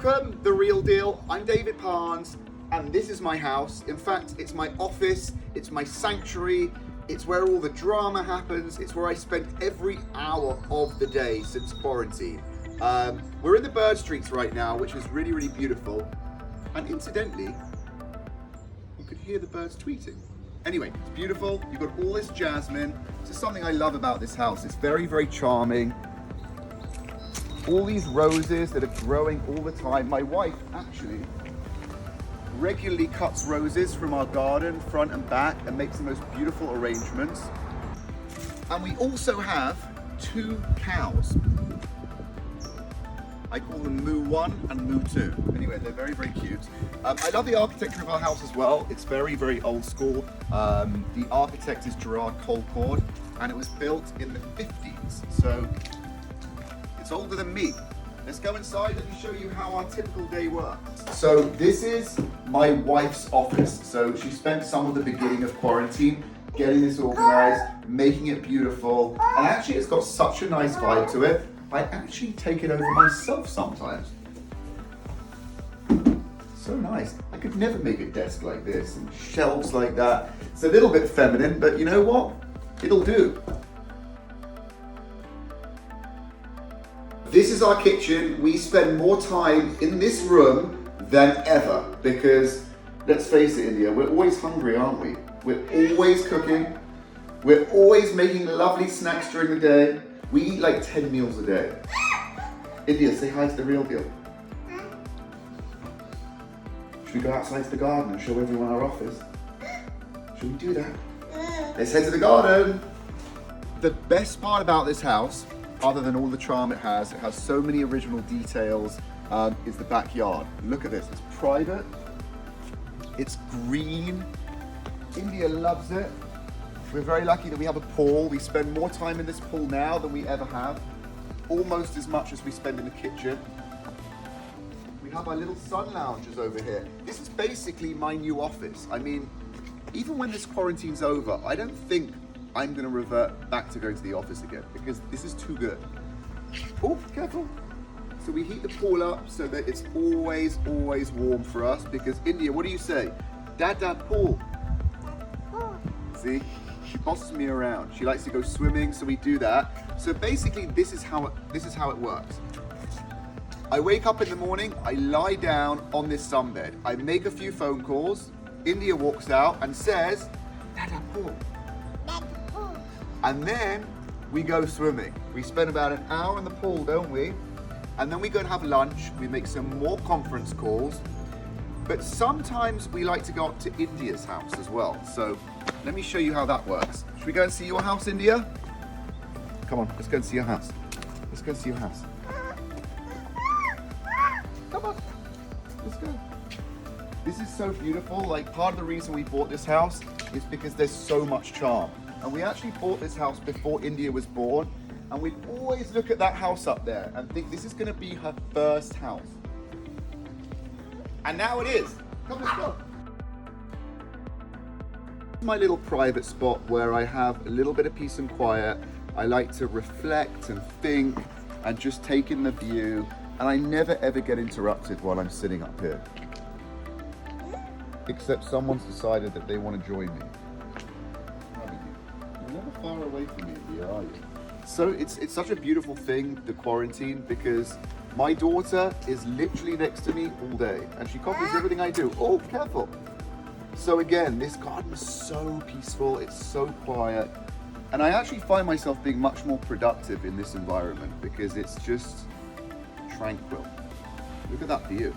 Welcome, The Real Deal. I'm David Parnes, and this is my house. In fact, it's my office, it's my sanctuary, it's where all the drama happens, it's where I spend every hour of the day since quarantine. We're in the bird streets right now, which is really, really beautiful. And incidentally, you could hear the birds tweeting. Anyway, it's beautiful. You've got all this jasmine. This is something I love about this house. It's very, very charming. All these roses that are growing all the time. My wife actually regularly cuts roses from our garden, front and back, and makes the most beautiful arrangements. And we also have 2 cows. I call them Moo 1 and Moo 2. Anyway, they're very, very cute. I love the architecture of our house as well. It's very, very old school. The architect is Gerard Colcord, and it was built in the 50s. So it's older than me. Let's go inside. Let me show you how our typical day works. So this is my wife's office. So she spent some of the beginning of quarantine getting this organized, making it beautiful. And actually it's got such a nice vibe to it. I actually take it over myself sometimes. So nice. I could never make a desk like this and shelves like that. It's a little bit feminine, but you know what? It'll do. This is our kitchen. We spend more time in this room than ever because, let's face it, India, we're always hungry, aren't we? We're always cooking. We're always making lovely snacks during the day. We eat like 10 meals a day. India, say hi to The Real Deal. Should we go outside to the garden and show everyone our office? Should we do that? Let's head to the garden. The best part about this house, other than all the charm it has so many original details, is the backyard. Look at this, it's private, it's green. India loves it. We're very lucky that we have a pool. We spend more time in this pool now than we ever have, almost as much as we spend in the kitchen. We have our little sun lounges over here. This is basically my new office. I mean, even when this quarantine's over, I don't think I'm gonna revert back to going to the office again because this is too good. Oh, careful. So we heat the pool up so that it's always, always warm for us because India, what do you say? Dad, pool. See, she bosses me around. She likes to go swimming, so we do that. So basically, this is how it works. I wake up in the morning, I lie down on this sunbed. I make a few phone calls. India walks out and says, Dad, pool. And then we go swimming. We spend about an hour in the pool, don't we? And then we go and have lunch. We make some more conference calls. But sometimes we like to go up to India's house as well. So let me show you how that works. Should we go and see your house, India? Come on, let's go and see your house. Let's go and see your house. Come on, let's go. This is so beautiful. Like, part of the reason we bought this house is because there's so much charm. And we actually bought this house before India was born. And we'd always look at that house up there and think this is gonna be her first house. And now it is. Come, let's go. My little private spot where I have a little bit of peace and quiet. I like to reflect and think and just take in the view. And I never ever get interrupted while I'm sitting up here. Except someone's decided that they want to join me. You're never far away from me, India, are you? So it's such a beautiful thing, the quarantine, because my daughter is literally next to me all day and she copies everything I do. Oh, careful. So again, this garden is so peaceful, it's so quiet. And I actually find myself being much more productive in this environment because it's just tranquil. Look at that view.